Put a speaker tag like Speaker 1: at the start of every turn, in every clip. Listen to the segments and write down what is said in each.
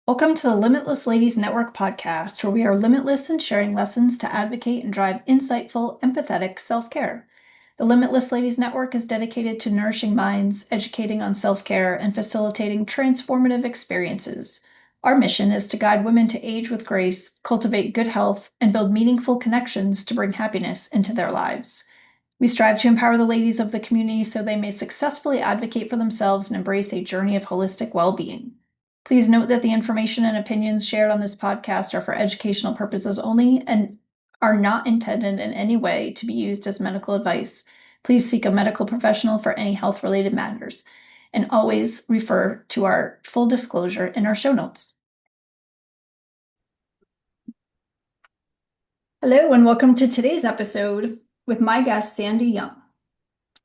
Speaker 1: Welcome to the Limitless Ladies Network podcast, where we are limitless in sharing lessons to advocate and drive insightful, empathetic self care. The Limitless Ladies Network is dedicated to nourishing minds, educating on self care, and facilitating transformative experiences. Our mission is to guide women to age with grace, cultivate good health, and build meaningful connections to bring happiness into their lives. We strive to empower the ladies of the community so they may successfully advocate for themselves and embrace a journey of holistic well being. Please note that the information and opinions shared on this podcast are for educational purposes only and are not intended in any way to be used as medical advice. Please seek a medical professional for any health related matters and always refer to our full disclosure in our show notes. Hello, and welcome to today's episode with my guest, Sandi Young.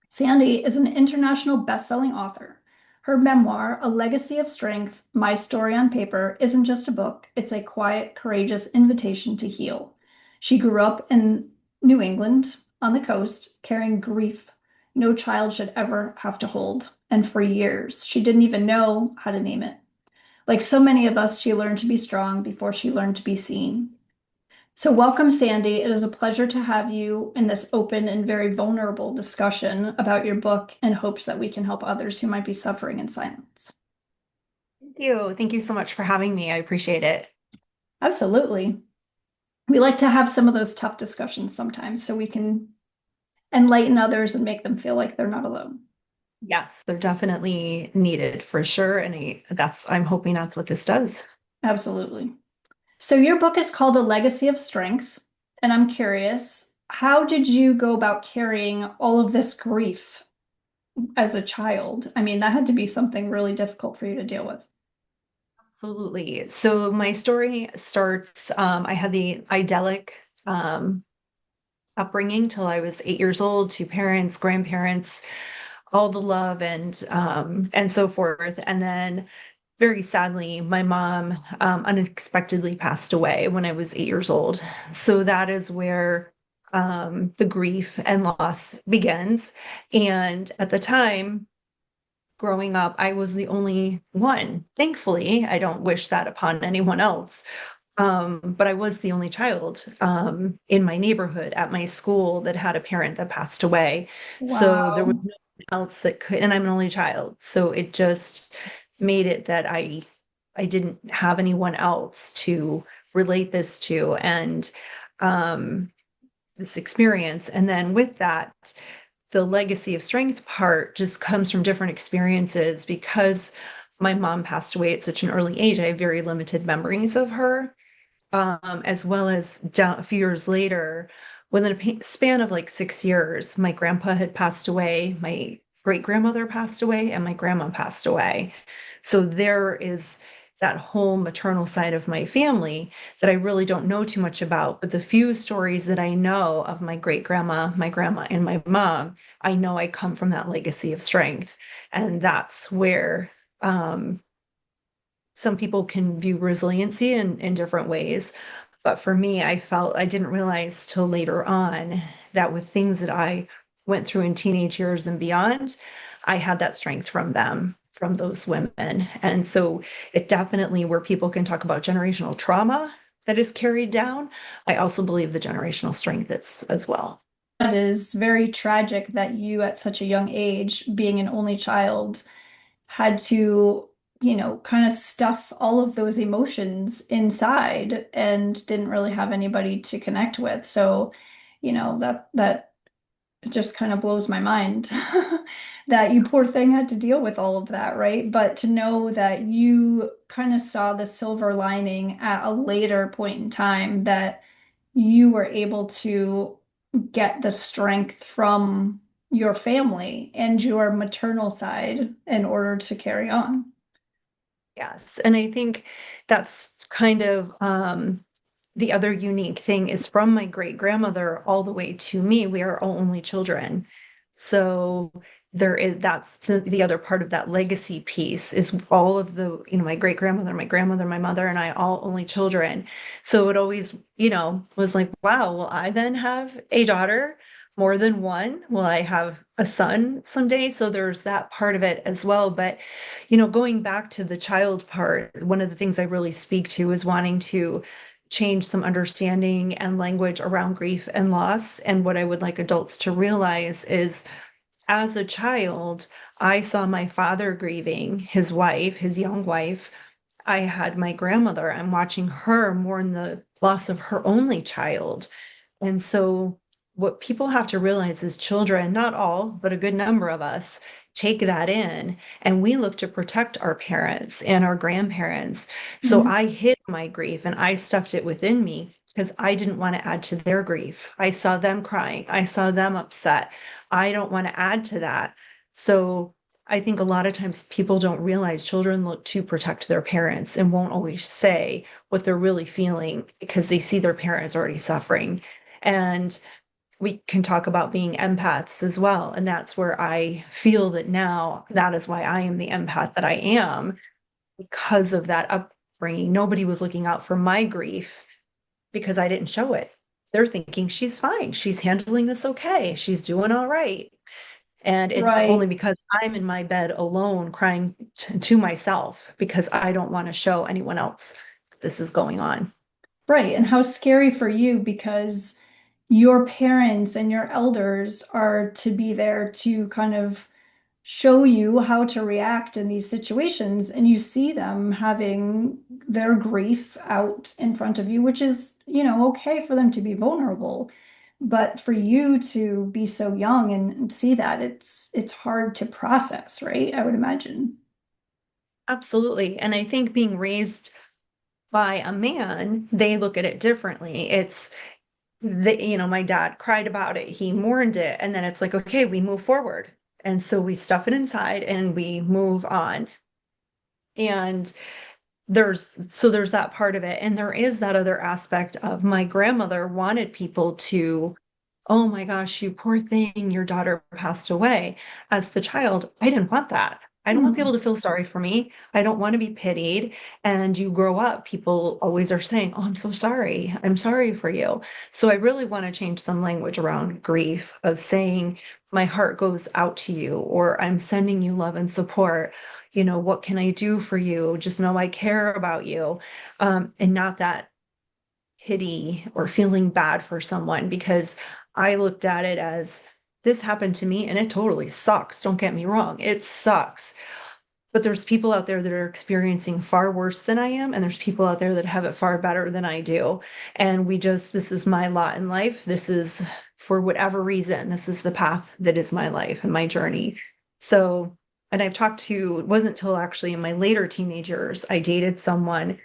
Speaker 1: Sandi is an international best-selling author. Her memoir, A Legacy of Strength, My Story on Paper, isn't just a book, it's a quiet, courageous invitation to heal. She grew up in New England, on the coast, carrying grief no child should ever have to hold. And for years, she didn't even know how to name it. Like so many of us, she learned to be strong before she learned to be seen. So, welcome, Sandi. It is a pleasure to have you in this open and very vulnerable discussion about your book in hopes that we can help others who might be suffering in silence.
Speaker 2: Thank you. Thank you so much for having me. I appreciate it.
Speaker 1: Absolutely. We like to have some of those tough discussions sometimes so we can enlighten others and make them feel like they're not alone.
Speaker 2: Yes, they're definitely needed for sure. And I'm hoping that's what this does.
Speaker 1: Absolutely. So, your book is called A Legacy of Strength, and I'm curious, how did you go about carrying all of this grief as a child? I mean, that had to be something really difficult for you to deal with.
Speaker 2: Absolutely. So my story starts, I had the idyllic upbringing till I was 8 years old, two parents, grandparents, all the love and so forth. And then very sadly, my mom unexpectedly passed away when I was 8 years old. So that is where the grief and loss begins. And at the time, growing up, I was the only one. Thankfully, I don't wish that upon anyone else. But I was the only child in my neighborhood at my school that had a parent that passed away. So there was
Speaker 1: Wow.
Speaker 2: no one else that could, and I'm an only child. So it just made it that I didn't have anyone else to relate this to and this experience. And then with that, the legacy of strength part just comes from different experiences because my mom passed away at such an early age. I have very limited memories of her, as well as a few years later, within a span of like 6 years, my grandpa had passed away, my great grandmother passed away, and my grandma passed away. So there is that whole maternal side of my family that I really don't know too much about. But the few stories that I know of my great grandma, my grandma, and my mom, I know I come from that legacy of strength. And that's where some people can view resiliency in different ways. But for me, I didn't realize till later on that with things that I went through in teenage years and beyond, I had that strength from them, from those women. And so it definitely, where people can talk about generational trauma that is carried down, I also believe the generational strength is as well.
Speaker 1: It is very tragic that you, at such a young age, being an only child, had to, kind of stuff all of those emotions inside and didn't really have anybody to connect with. So, that just kind of blows my mind that you poor thing had to deal with all of that, right? But to know that you kind of saw the silver lining at a later point in time, that you were able to get the strength from your family and your maternal side in order to carry on.
Speaker 2: Yes. And I think that's kind of the other unique thing is from my great grandmother all the way to me, we are all only children. So that's the other part of that legacy piece is all of my great grandmother, my grandmother, my mother, and I all only children. So it always, was like, wow, will I then have a daughter more than one? Will I have a son someday? So there's that part of it as well. But, going back to the child part, one of the things I really speak to is wanting to change some understanding and language around grief and loss. And what I would like adults to realize is, as a child, I saw my father grieving his wife, his young wife. I had my grandmother. I'm watching her mourn the loss of her only child. And so, what people have to realize is children, not all, but a good number of us, take that in and we look to protect our parents and our grandparents. So,
Speaker 1: Mhm.
Speaker 2: I hid my grief and I stuffed it within me because I didn't want to add to their grief. I saw them crying, I saw them upset. I don't want to add to that. So, I think a lot of times people don't realize children look to protect their parents and won't always say what they're really feeling because they see their parents already suffering. And we can talk about being empaths as well. And that's where I feel that now that is why I am the empath that I am because of that upbringing. Nobody was looking out for my grief because I didn't show it. They're thinking she's fine. She's handling this okay. She's doing all right. And it's only
Speaker 1: Right.
Speaker 2: because I'm in my bed alone crying to myself because I don't want to show anyone else this is going on.
Speaker 1: Right. And how scary for you because your parents and your elders are to be there to kind of show you how to react in these situations. And you see them having their grief out in front of you, which is, okay for them to be vulnerable. But for you to be so young and see that, it's hard to process, right? I would imagine.
Speaker 2: Absolutely. And I think being raised by a man, they look at it differently. My dad cried about it, he mourned it, and then it's like, okay, we move forward. And so we stuff it inside and we move on. And there's that part of it. And there is that other aspect of my grandmother wanted people to, oh my gosh, you poor thing, your daughter passed away. As the child, I didn't want that. I don't want people
Speaker 1: Mm.
Speaker 2: to feel sorry for me. I don't want to be pitied. And you grow up, people always are saying, oh, I'm so sorry. I'm sorry for you. So I really want to change some language around grief of saying, my heart goes out to you, or I'm sending you love and support. What can I do for you? Just know I care about you. And not that pity or feeling bad for someone because I looked at it as this happened to me and it totally sucks. Don't get me wrong, it sucks. But there's people out there that are experiencing far worse than I am, and there's people out there that have it far better than I do. And this is my lot in life. This is, for whatever reason, this is the path that is my life and my journey. So, and it wasn't till actually in my later teenage years, I dated someone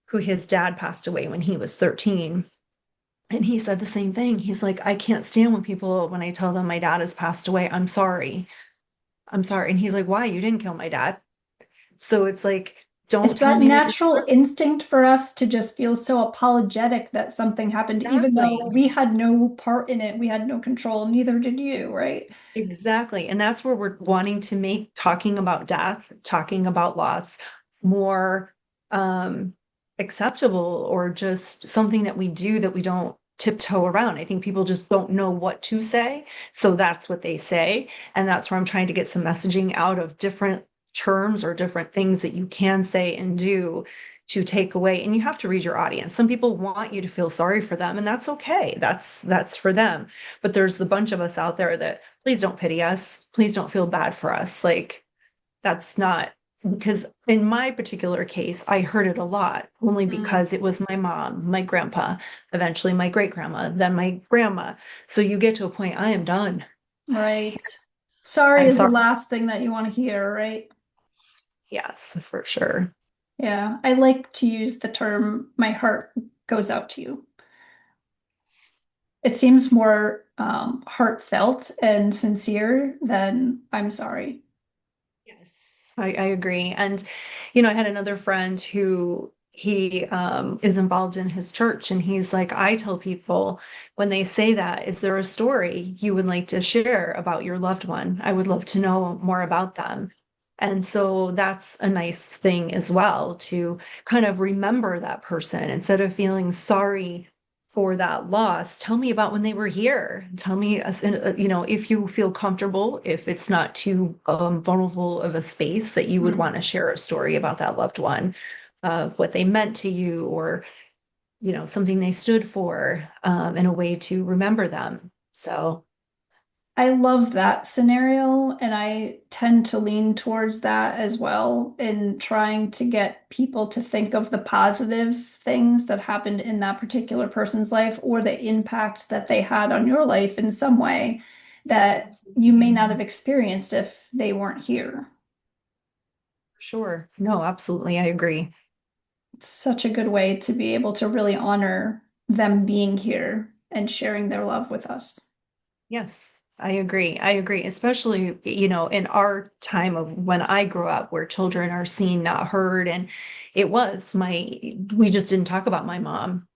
Speaker 2: who his dad passed away when he was 13. And he said the same thing. He's like, I can't stand when I tell them my dad has passed away. I'm sorry. I'm sorry. And he's like, why? You didn't kill my dad. So it's like,
Speaker 1: It's
Speaker 2: don't tell
Speaker 1: that
Speaker 2: me that you're
Speaker 1: natural
Speaker 2: sorry.
Speaker 1: instinct for us to just feel so apologetic that something happened, even though
Speaker 2: Exactly.
Speaker 1: we had no part in it, we had no control, neither did you, right?
Speaker 2: Exactly. And that's where we're wanting to make talking about death, talking about loss more um, acceptable, or just something that we do that we don't tiptoe around. I think people just don't know what to say. So that's what they say. And that's where I'm trying to get some messaging out of different terms or different things that you can say and do to take away. And you have to read your audience. Some people want you to feel sorry for them, and that's okay. That's for them. But there's the bunch of us out there that, please don't pity us. Please don't feel bad for us. Like, that's not, because in my particular case, I heard it a lot only
Speaker 1: Mm.
Speaker 2: because it was my mom, my grandpa, eventually my great grandma, then my grandma. So you get to a point, I am done.
Speaker 1: Right. Sorry
Speaker 2: I'm
Speaker 1: is the
Speaker 2: sorry.
Speaker 1: last thing that you want to hear, right?
Speaker 2: Yes, for sure.
Speaker 1: Yeah, I like to use the term my heart goes out to you. It seems more heartfelt and sincere than I'm sorry.
Speaker 2: Yes, I agree. And, I had another friend who he is involved in his church, and he's like, I tell people when they say that, is there a story you would like to share about your loved one? I would love to know more about them. And so that's a nice thing as well, to kind of remember that person instead of feeling sorry for that loss, tell me about when they were here. Tell me, if you feel comfortable, if it's not too vulnerable of a space that you would
Speaker 1: Mm.
Speaker 2: want to share a story about that loved one, of what they meant to you, or something they stood for, in a way to remember them. So,
Speaker 1: I love that scenario, and I tend to lean towards that as well in trying to get people to think of the positive things that happened in that particular person's life or the impact that they had on your life in some way that you may
Speaker 2: absolutely.
Speaker 1: not have experienced if they weren't here.
Speaker 2: Sure. No, absolutely. I agree.
Speaker 1: It's such a good way to be able to really honor them being here and sharing their love with us.
Speaker 2: Yes, I agree. I agree. Especially, in our time of when I grew up, where children are seen, not heard. And we just didn't talk about my mom,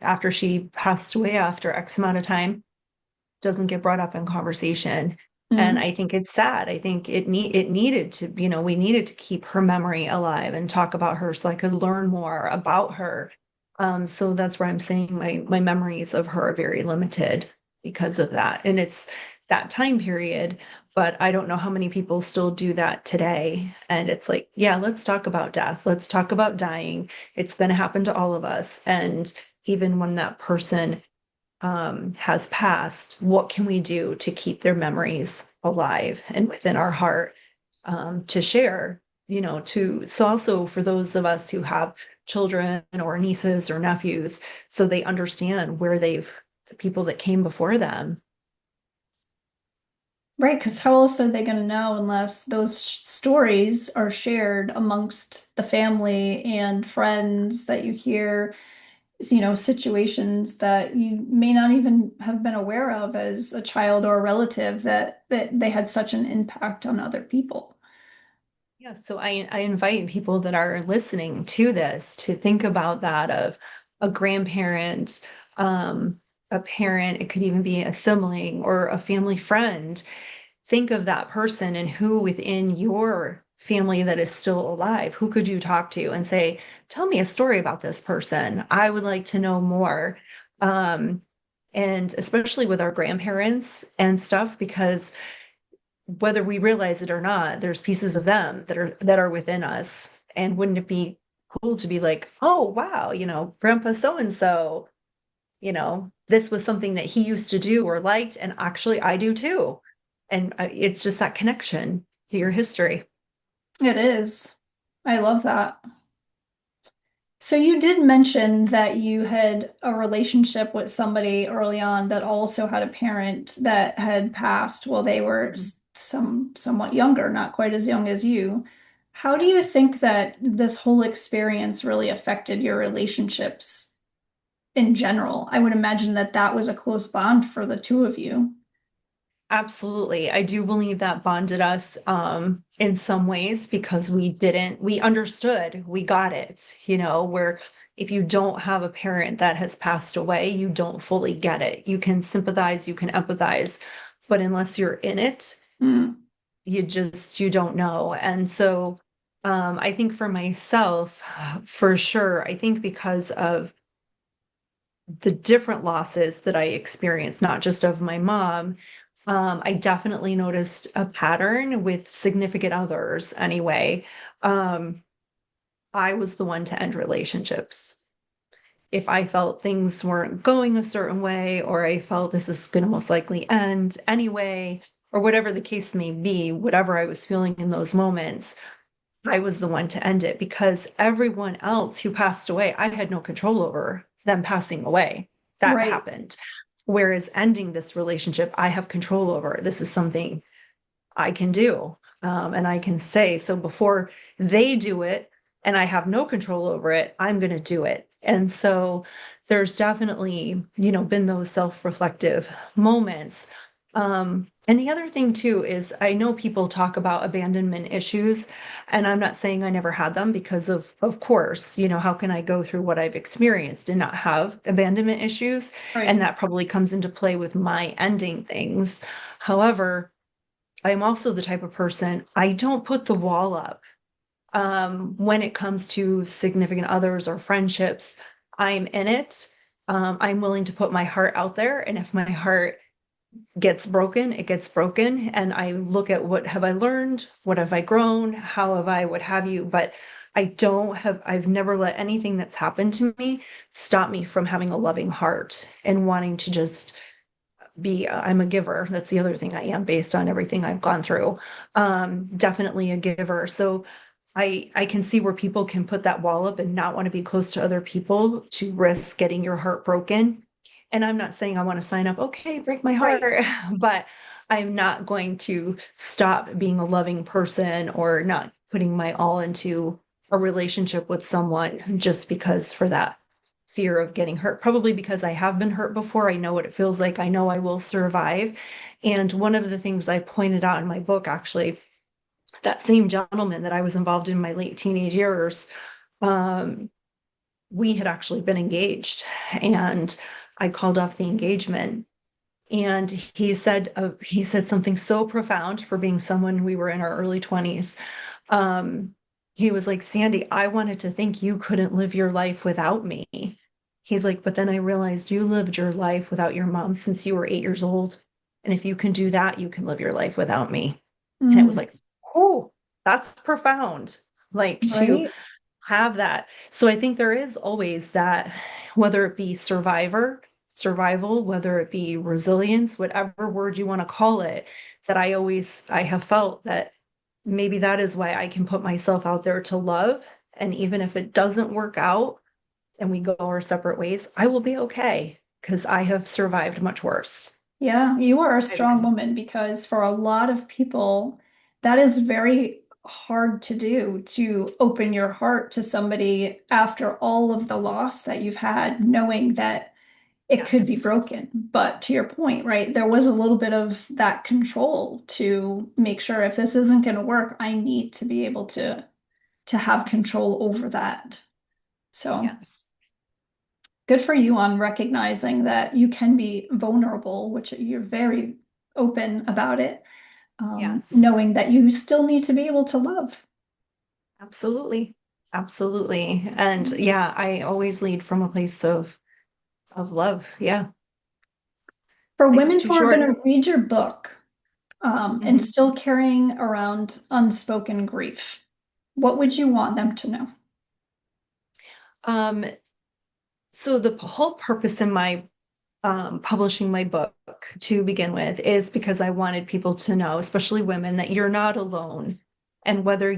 Speaker 2: after she passed away after X amount of time, doesn't get brought up in conversation. And
Speaker 1: Mm.
Speaker 2: I think it's sad. I think it needed to, we needed to keep her memory alive and talk about her so I could learn more about her. So that's where I'm saying my memories of her are very limited because of that. And it's that time period, but I don't know how many people still do that today. And it's like, yeah, let's talk about death. Let's talk about dying. It's going to happen to all of us. And even when that person has passed, what can we do to keep their memories alive and within our heart, to share, so also for those of us who have children or nieces or nephews, so they understand the people that came before them.
Speaker 1: Right, because how else are they going to know unless those stories are shared amongst the family and friends that you hear, situations that you may not even have been aware of as a child or a relative that they had such an impact on other people.
Speaker 2: Yeah, so I invite people that are listening to this to think about that, of a grandparent, a parent, it could even be a sibling or a family friend. Think of that person and who within your family that is still alive, who could you talk to and say, tell me a story about this person. I would like to know more. Um, and especially with our grandparents and stuff, because whether we realize it or not, there's pieces of them that are within us. And wouldn't it be cool to be like, oh wow, Grandpa so and so, this was something that he used to do or liked, and actually I do too. And it's just that connection to your history.
Speaker 1: It is. I love that. So you did mention that you had a relationship with somebody early on that also had a parent that had passed while they were
Speaker 2: Mhm.
Speaker 1: somewhat younger, not quite as young as you. How do you
Speaker 2: Yes.
Speaker 1: think that this whole experience really affected your relationships in general? I would imagine that that was a close bond for the two of you.
Speaker 2: Absolutely. I do believe that bonded us, in some ways, because we understood, we got it, where if you don't have a parent that has passed away, you don't fully get it. You can sympathize, you can empathize, but unless you're in it,
Speaker 1: Mm.
Speaker 2: you don't know. And so, I think for myself, for sure, I think because of the different losses that I experienced, not just of my mom, I definitely noticed a pattern with significant others anyway. Um, I was the one to end relationships. If I felt things weren't going a certain way, or I felt this is going to most likely end anyway, or whatever the case may be, whatever I was feeling in those moments, I was the one to end it, because everyone else who passed away, I had no control over them passing away. That
Speaker 1: Right.
Speaker 2: happened. Whereas ending this relationship, I have control over. This is something I can do. And I can say, so before they do it and I have no control over it, I'm going to do it. And so there's definitely, been those self-reflective moments. And the other thing too is, I know people talk about abandonment issues, and I'm not saying I never had them, because of course, how can I go through what I've experienced and not have abandonment issues? And
Speaker 1: Right.
Speaker 2: that probably comes into play with my ending things. However, I am also the type of person, I don't put the wall up. When it comes to significant others or friendships, I'm in it. I'm willing to put my heart out there. And if my heart gets broken, it gets broken. And I look at what have I learned? What have I grown? How have I, what have you? But I've never let anything that's happened to me stop me from having a loving heart and wanting to just I'm a giver. That's the other thing I am based on everything I've gone through. Definitely a giver. So I can see where people can put that wall up and not want to be close to other people to risk getting your heart broken. And I'm not saying I want to sign up, okay, break my heart,
Speaker 1: Right.
Speaker 2: but I'm not going to stop being a loving person or not putting my all into a relationship with someone just because for that fear of getting hurt. Probably because I have been hurt before. I know what it feels like. I know I will survive. And one of the things I pointed out in my book, actually, that same gentleman that I was involved in my late teenage years, um, we had actually been engaged, and I called off the engagement. And he said something so profound for being someone we were in our early 20s. Um, he was like, Sandy, I wanted to think you couldn't live your life without me. He's like, but then I realized you lived your life without your mom since you were 8 years old. And if you can do that, you can live your life without me. And it was
Speaker 1: Mm,
Speaker 2: like, oh, that's profound. Like to
Speaker 1: right.
Speaker 2: have that. So I think there is always that, whether it be survival, whether it be resilience, whatever word you want to call it, that I have felt that maybe that is why I can put myself out there to love. And even if it doesn't work out and we go our separate ways, I will be okay because I have survived much worse.
Speaker 1: Yeah, you are a
Speaker 2: I've
Speaker 1: strong
Speaker 2: ex-
Speaker 1: woman because for a lot of people, that is very hard to do to open your heart to somebody after all of the loss that you've had, knowing that it could be
Speaker 2: yes.
Speaker 1: broken. But to your point, right, there was a little bit of that control to make sure if this isn't going to work, I need to be able to have control over that. So
Speaker 2: Yes.
Speaker 1: good for you on recognizing that you can be vulnerable, which you're very open about it,
Speaker 2: Yes.
Speaker 1: knowing that you still need to be able to love.
Speaker 2: Absolutely. Absolutely. And yeah, I always lead from a place of love. Yeah.
Speaker 1: For
Speaker 2: Life's
Speaker 1: women
Speaker 2: too
Speaker 1: who are going
Speaker 2: short.
Speaker 1: to read your book, and
Speaker 2: Mhm.
Speaker 1: still carrying around unspoken grief, what would you want them to know?
Speaker 2: Um, so the whole purpose in my publishing my book to begin with is because I wanted people to know, especially women, that you're not alone. And whether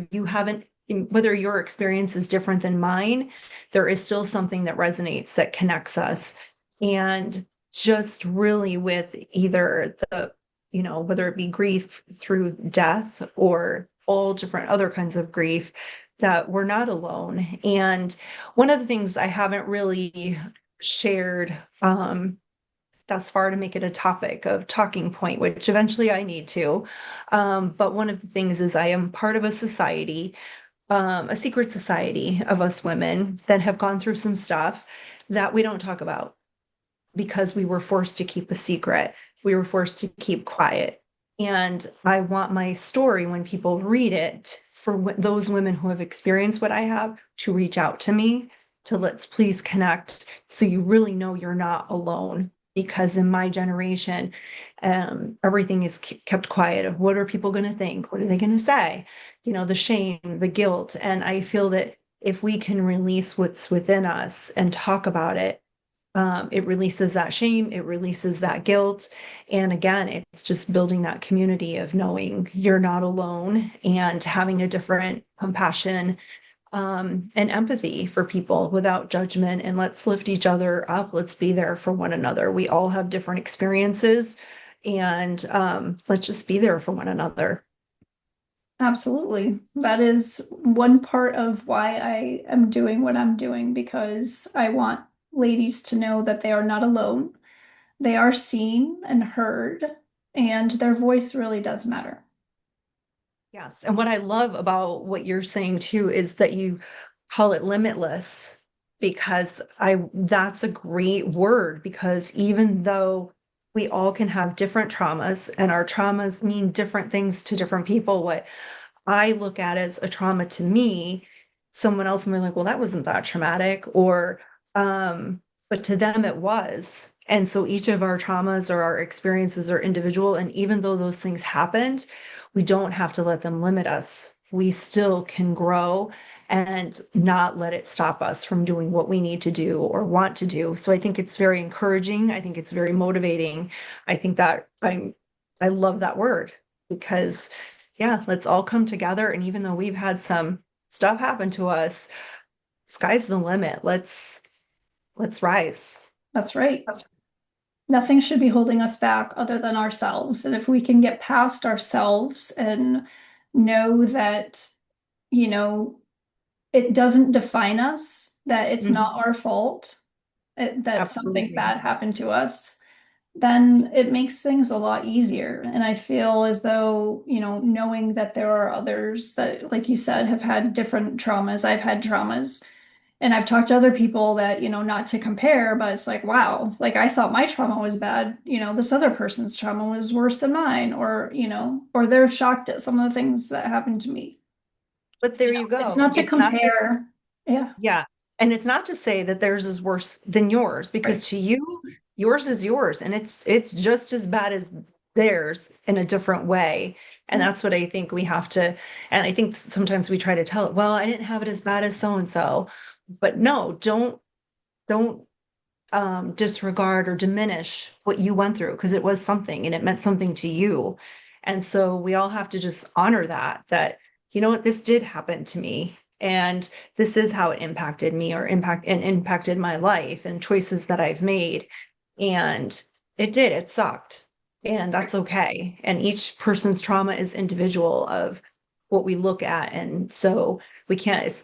Speaker 2: your experience is different than mine, there is still something that resonates that connects us. And just really with either whether it be grief through death or all different other kinds of grief, that we're not alone. And one of the things I haven't really shared thus far to make it a topic of talking point, which eventually I need to. But one of the things is I am part of a society, a secret society of us women that have gone through some stuff that we don't talk about because we were forced to keep a secret. We were forced to keep quiet. And I want my story, when people read it, for those women who have experienced what I have, to reach out to me, to let's please connect so you really know you're not alone. Because in my generation, everything is kept quiet. Of what are people going to think? What are they going to say? The shame, the guilt. And I feel that if we can release what's within us and talk about it, it releases that shame, it releases that guilt. And again, it's just building that community of knowing you're not alone and having a different compassion and empathy for people without judgment. And let's lift each other up. Let's be there for one another. We all have different experiences, and let's just be there for one another.
Speaker 1: Absolutely. That is one part of why I am doing what I'm doing because I want ladies to know that they are not alone. They are seen and heard, and their voice really does matter.
Speaker 2: Yes. And what I love about what you're saying too is that you call it limitless, because that's a great word, because even though we all can have different traumas and our traumas mean different things to different people, what I look at as a trauma to me, someone else may be like, well, that wasn't that traumatic. Or but to them it was. And so each of our traumas or our experiences are individual. And even though those things happened, we don't have to let them limit us. We still can grow and not let it stop us from doing what we need to do or want to do. So I think it's very encouraging. I think it's very motivating. I think that I love that word because yeah, let's all come together. And even though we've had some stuff happen to us, sky's the limit. Let's rise.
Speaker 1: That's right. Nothing should be holding us back other than ourselves. And if we can get past ourselves and know that, you know, it doesn't define us, that it's
Speaker 2: Mhm.
Speaker 1: not our fault, that something
Speaker 2: Absolutely.
Speaker 1: bad happened to us, then it makes things a lot easier. And I feel as though, knowing that there are others that, like you said, have had different traumas. I've had traumas. And I've talked to other people that, not to compare, but it's like, wow, like I thought my trauma was bad. This other person's trauma was worse than mine, or they're shocked at some of the things that happened to me.
Speaker 2: But there you
Speaker 1: It's
Speaker 2: go.
Speaker 1: not to
Speaker 2: It's not just,
Speaker 1: compare. Yeah,
Speaker 2: yeah. And it's not to say that theirs is worse than yours,
Speaker 1: right.
Speaker 2: because to you, yours is yours and it's just as bad as theirs in a different way. And
Speaker 1: Yeah.
Speaker 2: that's what I think we have to, and I think sometimes we try to tell it, well, I didn't have it as bad as so and so. But no, don't disregard or diminish what you went through because it was something and it meant something to you. And so we all have to just honor that, you know what, this did happen to me. And this is how it impacted me or impacted my life and choices that I've made. And it sucked. And that's okay. And each person's trauma is individual of what we look at. And so we can't,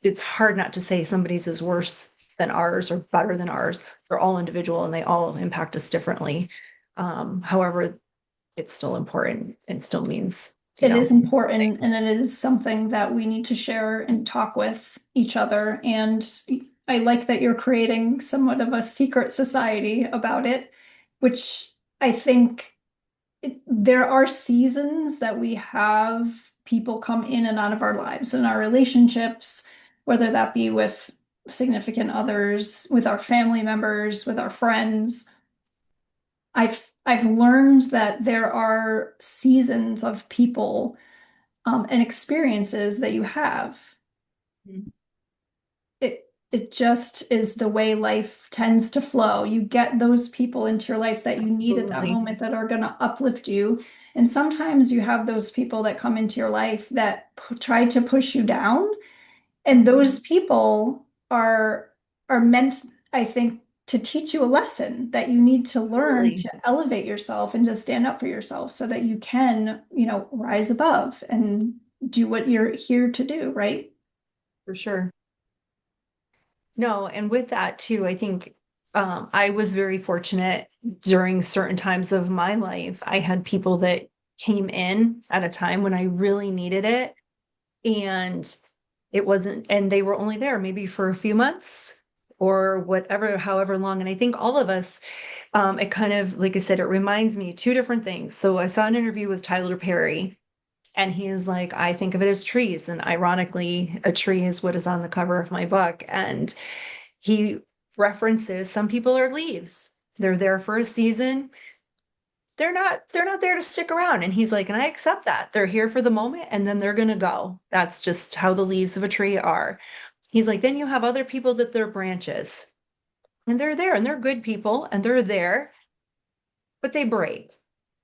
Speaker 2: it's hard not to say somebody's is worse than ours or better than ours. They're all individual and they all impact us differently. However, it's still important and still means,
Speaker 1: It is
Speaker 2: something.
Speaker 1: important and it is something that we need to share and talk with each other. And I like that you're creating somewhat of a secret society about it, which I think there are seasons that we have people come in and out of our lives and our relationships, whether that be with significant others, with our family members, with our friends. I've learned that there are seasons of people and experiences that you have. It just is the way life tends to flow. You get those people into your life that you need at that
Speaker 2: Absolutely.
Speaker 1: moment that are going to uplift you. And sometimes you have those people that come into your life that try to push you down. And those people are meant, I think, to teach you a lesson that you need to learn
Speaker 2: Absolutely.
Speaker 1: to elevate yourself and to stand up for yourself so that you can, rise above and do what you're here to do, right?
Speaker 2: For sure. No, and with that too, I think I was very fortunate during certain times of my life. I had people that came in at a time when I really needed it. And it wasn't, and they were only there maybe for a few months or whatever, however long. And I think all of us, it kind of, like I said, it reminds me two different things. So I saw an interview with Tyler Perry, and he is like, I think of it as trees. And ironically, a tree is what is on the cover of my book. And he references some people are leaves. They're there for a season. They're not there to stick around. And he's like, and I accept that. They're here for the moment and then they're gonna go. That's just how the leaves of a tree are. He's like, then you have other people that they're branches. And they're there and they're good people and they're there, but they break.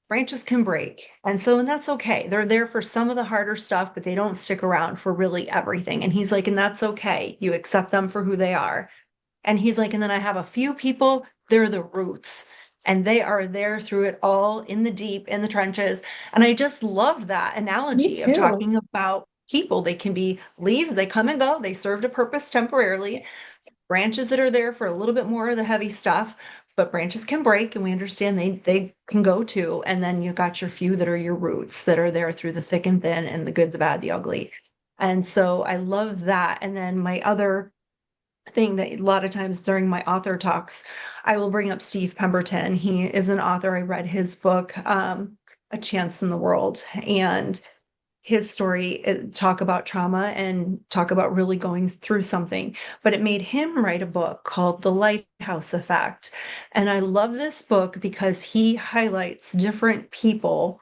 Speaker 2: Branches can break. And that's okay. They're there for some of the harder stuff, but they don't stick around for really everything. And he's like, and that's okay. You accept them for who they are. And he's like, and then I have a few people, they're the roots. And they are there through it all in the deep, in the trenches. And I just love that
Speaker 1: Me
Speaker 2: analogy of
Speaker 1: too.
Speaker 2: talking about people. They can be leaves, they come and go, they served a purpose temporarily. Branches that are there for a little bit more of the heavy stuff, but branches can break, and we understand they can go too. And then you got your few that are your roots that are there through the thick and thin and the good, the bad, the ugly. And so I love that. And then my other thing that a lot of times during my author talks, I will bring up Steve Pemberton. He is an author. I read his book, A Chance in the World. And his story, talk about trauma and talk about really going through something. But it made him write a book called The Lighthouse Effect. And I love this book because he highlights different people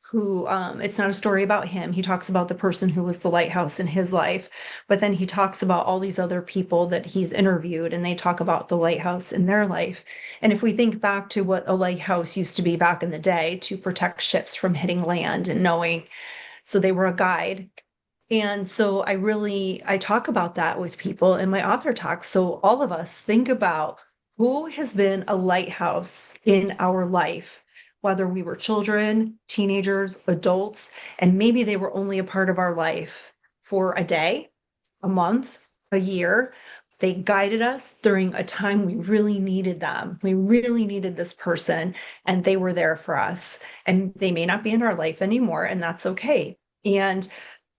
Speaker 2: who, it's not a story about him. He talks about the person who was the lighthouse in his life, but then he talks about all these other people that he's interviewed, and they talk about the lighthouse in their life. And if we think back to what a lighthouse used to be back in the day, to protect ships from hitting land and knowing, so they were a guide. And so I talk about that with people in my author talks. So all of us think about who has been a lighthouse in our life, whether we were children, teenagers, adults, and maybe they were only a part of our life for a day, a month, a year. They guided us during a time we really needed them. We really needed this person, and they were there for us. And they may not be in our life anymore, and that's okay. And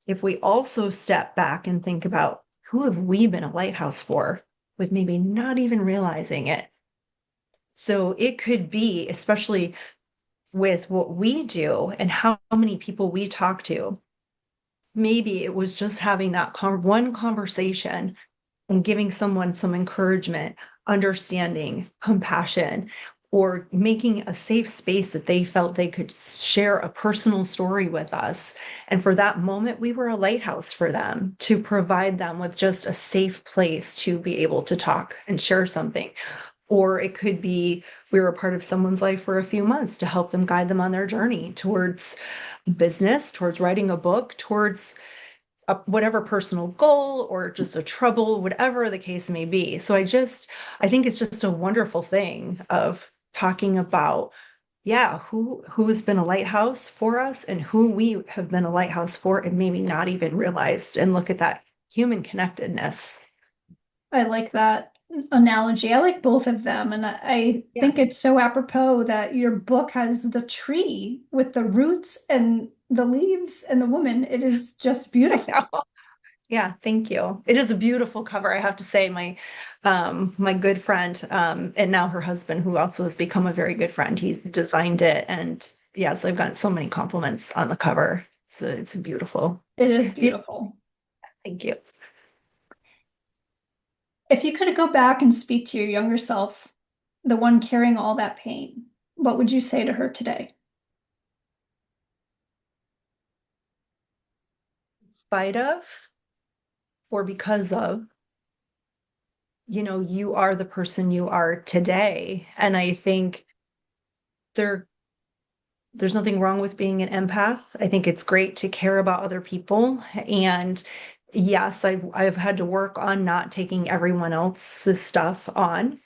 Speaker 2: if we also step back and think about who have we been a lighthouse for, with maybe not even realizing it. So it could be, especially with what we do and how many people we talk to, maybe it was just having that one conversation and giving someone some encouragement, understanding, compassion, or making a safe space that they felt they could share a personal story with us. And for that moment, we were a lighthouse for them to provide them with just a safe place to be able to talk and share something. Or it could be we were a part of someone's life for a few months to help them guide them on their journey towards business, towards writing a book, towards whatever personal goal or just a trouble, whatever the case may be. So I think it's just a wonderful thing of talking about, yeah, who has been a lighthouse for us and who we have been a lighthouse for and maybe not even realized, and look at that human connectedness.
Speaker 1: I like that analogy. I like both of them. And I think
Speaker 2: Yes.
Speaker 1: it's so apropos that your book has the tree with the roots and the leaves and the woman. It is just
Speaker 2: I
Speaker 1: beautiful.
Speaker 2: know. Yeah, thank you. It is a beautiful cover. I have to say, my good friend, and now her husband, who also has become a very good friend, he's designed it. And yes, I've gotten so many compliments on the cover. So it's beautiful.
Speaker 1: It is
Speaker 2: Beautiful.
Speaker 1: beautiful.
Speaker 2: Thank you.
Speaker 1: If you could go back and speak to your younger self, the one carrying all that pain, what would you say to her today?
Speaker 2: In spite of or because of, you are the person you are today. And I think there there's nothing wrong with being an empath. I think it's great to care about other people. And yes, I've had to work on not taking everyone else's stuff on,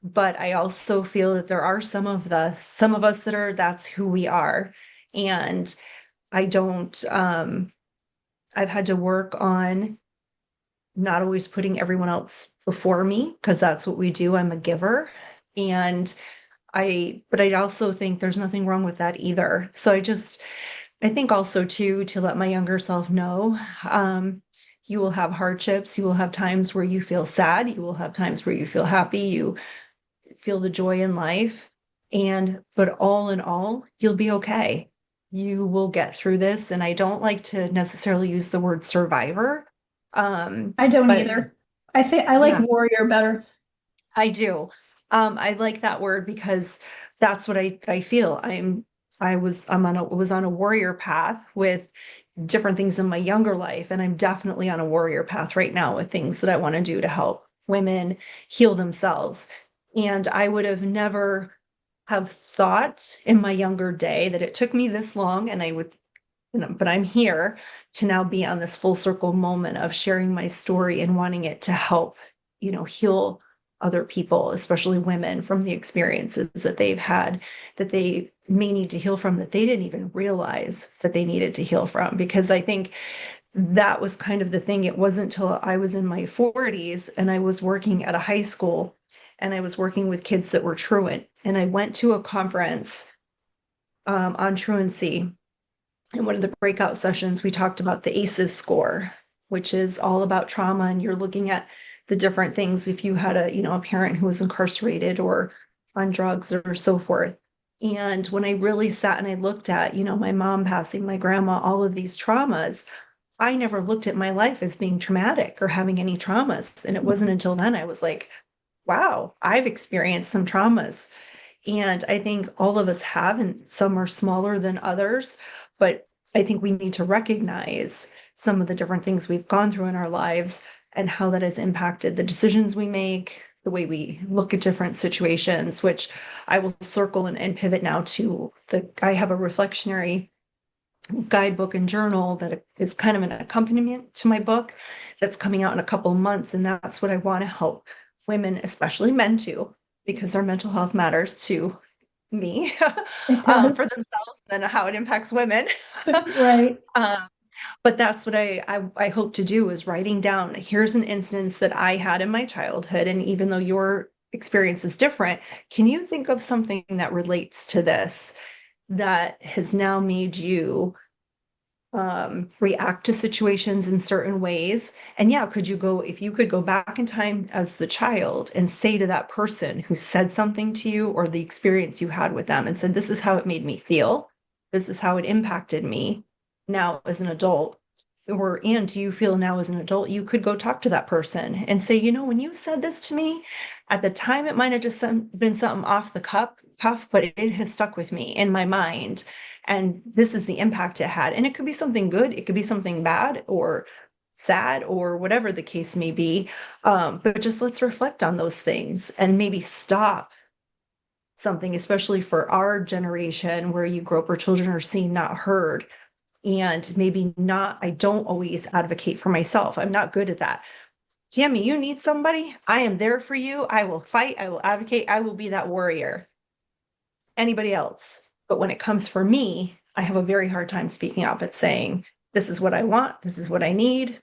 Speaker 2: but I also feel that there are some of us that's who we are. And I don't I've had to work on not always putting everyone else before me, because that's what we do. I'm a giver. And but I also think there's nothing wrong with that either. So I think also too, to let my younger self know, you will have hardships. You will have times where you feel sad. You will have times where you feel happy. You feel the joy in life. But all in all, you'll be okay. You will get through this. And I don't like to necessarily use the word survivor.
Speaker 1: I don't
Speaker 2: But
Speaker 1: either. I think I like
Speaker 2: yeah,
Speaker 1: warrior better.
Speaker 2: I do. I like that word because that's what I feel. Was on a warrior path with different things in my younger life, and I'm definitely on a warrior path right now with things that I want to do to help women heal themselves. And I would have never have thought in my younger day that it took me this long, and I would, but I'm here to now be on this full circle moment of sharing my story and wanting it to help, heal other people, especially women, from the experiences that they've had that they may need to heal from, that they didn't even realize that they needed to heal from. Because I think that was kind of the thing. It wasn't until I was in my 40s and I was working at a high school and I was working with kids that were truant. And I went to a conference on truancy. In one of the breakout sessions, we talked about the ACEs score, which is all about trauma. And you're looking at the different things if you had a parent who was incarcerated or on drugs or so forth. And when I really sat and I looked at, my mom passing, my grandma, all of these traumas, I never looked at my life as being traumatic or having any traumas. And it wasn't until then I was like, wow, I've experienced some traumas. And I think all of us have, and some are smaller than others. But I think we need to recognize some of the different things we've gone through in our lives and how that has impacted the decisions we make, the way we look at different situations, which I will circle and pivot now to I have a reflectionary guidebook and journal that is kind of an accompaniment to my book that's coming out in a couple of months. And that's what I want to help women, especially men too, because their mental health matters to me
Speaker 1: It does.
Speaker 2: for themselves and how it impacts women.
Speaker 1: Right.
Speaker 2: um, but that's what I hope to do is writing down, here's an instance that I had in my childhood. And even though your experience is different, can you think of something that relates to this that has now made you react to situations in certain ways? And yeah, if you could go back in time as the child and say to that person who said something to you or the experience you had with them and said, this is how it made me feel, this is how it impacted me now as an adult, and do you feel now as an adult you could go talk to that person and say, when you said this to me at the time, it might have just been something off the cuff, but it has stuck with me in my mind, and this is the impact it had. And it could be something good, it could be something bad or sad or whatever the case may be. But just let's reflect on those things and maybe stop something, especially for our generation where you grow up where children are seen, not heard. And maybe not, I don't always advocate for myself. I'm not good at that. Tammy, you need somebody? I am there for you. I will fight. I will advocate. I will be that warrior. Anybody else? But when it comes for me, I have a very hard time speaking up and saying, this is what I want. This is what I need.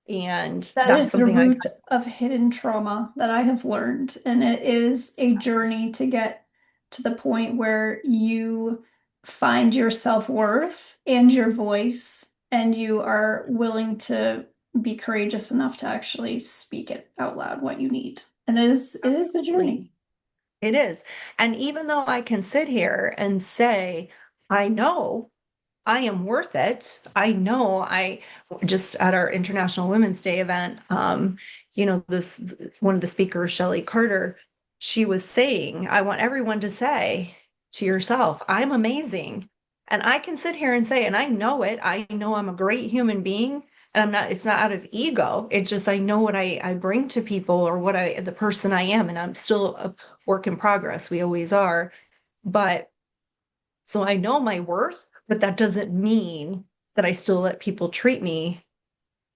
Speaker 2: And
Speaker 1: That
Speaker 2: that's
Speaker 1: is the
Speaker 2: something I've
Speaker 1: root of hidden trauma that I have learned. And it is a journey to get to the point where you find your self-worth and your voice, and you are willing to be courageous enough to actually speak it out loud what you need. And it is a journey.
Speaker 2: absolutely, it is. And even though I can sit here and say, I know I am worth it. I know I just at our International Women's Day event, this one of the speakers, Shelley Carter, she was saying, I want everyone to say to yourself, I'm amazing. And I can sit here and say, and I know it, I know I'm a great human being. And it's not out of ego. It's just I know what I bring to people or the person I am. And I'm still a work in progress. We always are. But so I know my worth, but that doesn't mean that I still let people treat me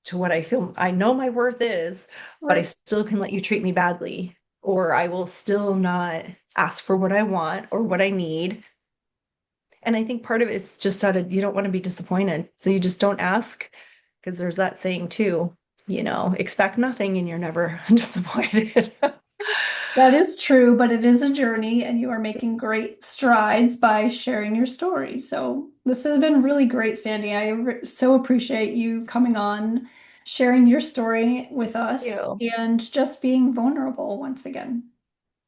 Speaker 2: to what I feel I know my worth is, but I
Speaker 1: Right.
Speaker 2: still can let you treat me badly, or I will still not ask for what I want or what I need. And I think part of it is just you don't want to be disappointed. So you just don't ask, because there's that saying too, expect nothing and you're never disappointed.
Speaker 1: That is true, but it is a journey, and you are making great strides by sharing your story. So, this has been really great, Sandy. So appreciate you coming on, sharing your story with us,
Speaker 2: You.
Speaker 1: and just being vulnerable once again.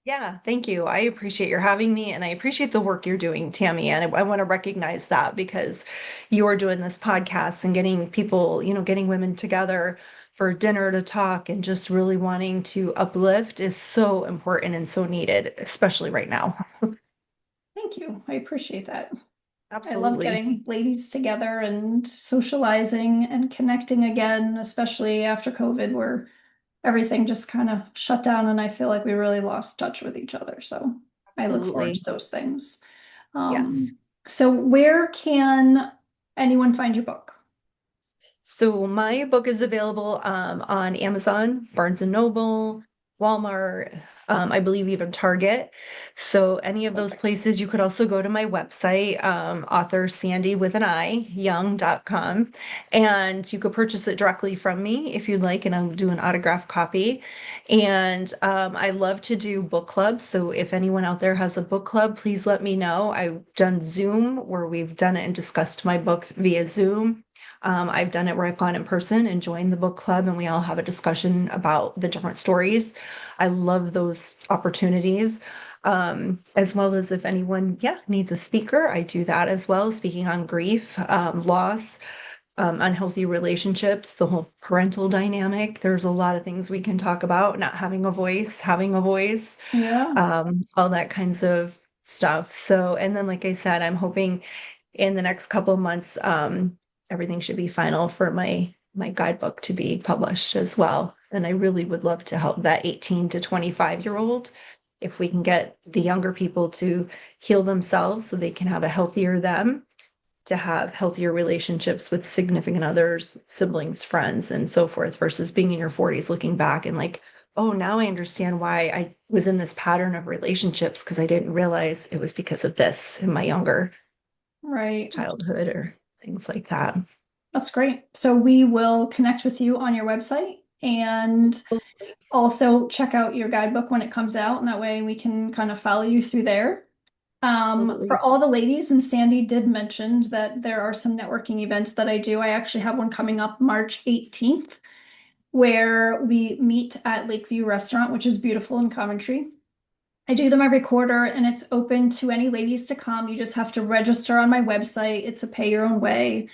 Speaker 2: Yeah, thank you. I appreciate your having me and I appreciate the work you're doing, Tammy. And I want to recognize that because you're doing this podcast and getting people, getting women together for dinner to talk and just really wanting to uplift is so important and so needed, especially right now.
Speaker 1: Thank you. I appreciate that. I love
Speaker 2: Absolutely.
Speaker 1: getting ladies together and socializing and connecting again, especially after COVID, where everything just kind of shut down and I feel like we really lost touch with each other. So I look forward to
Speaker 2: Absolutely.
Speaker 1: those things.
Speaker 2: Yes.
Speaker 1: So where can anyone find your book?
Speaker 2: So my book is available on Amazon, Barnes and Noble, Walmart, I believe even Target. So any of those
Speaker 1: Perfect.
Speaker 2: places. You could also go to my website, author Sandy with an I, young.com, and you could purchase it directly from me if you'd like, and I'll do an autographed copy. And I love to do book clubs. So if anyone out there has a book club, please let me know. I've done Zoom where we've done it and discussed my book via Zoom. I've done it where I've gone in person and joined the book club and we all have a discussion about the different stories. I love those opportunities. as well as if anyone, yeah, needs a speaker, I do that as well, speaking on grief, loss, unhealthy relationships, the whole parental dynamic. There's a lot of things we can talk about, not having a voice, having a voice,
Speaker 1: Yeah.
Speaker 2: all that kinds of stuff. So, and then, like I said, I'm hoping in the next couple of months, everything should be final for my guidebook to be published as well. And I really would love to help that 18 to 25-year-old if we can get the younger people to heal themselves so they can have a healthier them, to have healthier relationships with significant others, siblings, friends, and so forth, versus being in your 40s looking back and like, oh, now I understand why I was in this pattern of relationships because I didn't realize it was because of this in my younger
Speaker 1: Right.
Speaker 2: childhood or things like that.
Speaker 1: That's great. So we will connect with you on your website and
Speaker 2: Absolutely.
Speaker 1: also check out your guidebook when it comes out, and that way we can kind of follow you through there. For
Speaker 2: Absolutely.
Speaker 1: all the ladies, and Sandy did mention that there are some networking events that I do. I actually have one coming up March 18th, where we meet at Lakeview Restaurant, which is beautiful in Coventry. I do them every quarter and it's open to any ladies to come. You just have to register on my website. It's a pay your own way.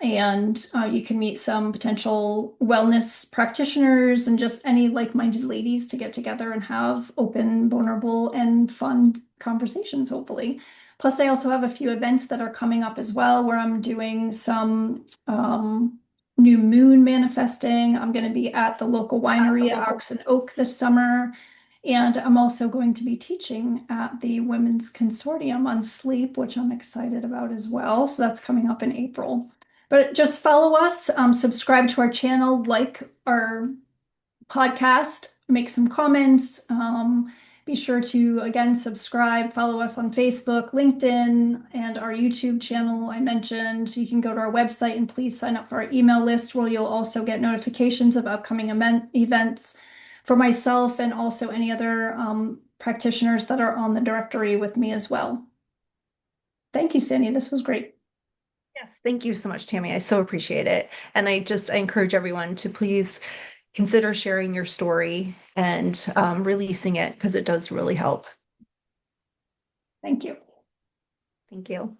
Speaker 1: And you can meet some potential wellness practitioners and just any like-minded ladies to get together and have open, vulnerable, and fun conversations, hopefully. Plus, I also have a few events that are coming up as well where I'm doing some new moon manifesting. I'm going to be at the local
Speaker 2: At the
Speaker 1: winery at
Speaker 2: local.
Speaker 1: Ox and Oak this summer. And I'm also going to be teaching at the Women's Consortium on sleep, which I'm excited about as well. So that's coming up in April. But just follow us, subscribe to our channel, like our podcast, make some comments. Be sure to, again, subscribe, follow us on Facebook, LinkedIn, and our YouTube channel I mentioned. You can go to our website and please sign up for our email list where you'll also get notifications of upcoming events for myself and also any other practitioners that are on the directory with me as well. Thank you, Sandy. This was great.
Speaker 2: Yes, thank you so much, Tammy. I so appreciate it. And I encourage everyone to please consider sharing your story and releasing it because it does really help.
Speaker 1: Thank you.
Speaker 2: Thank you.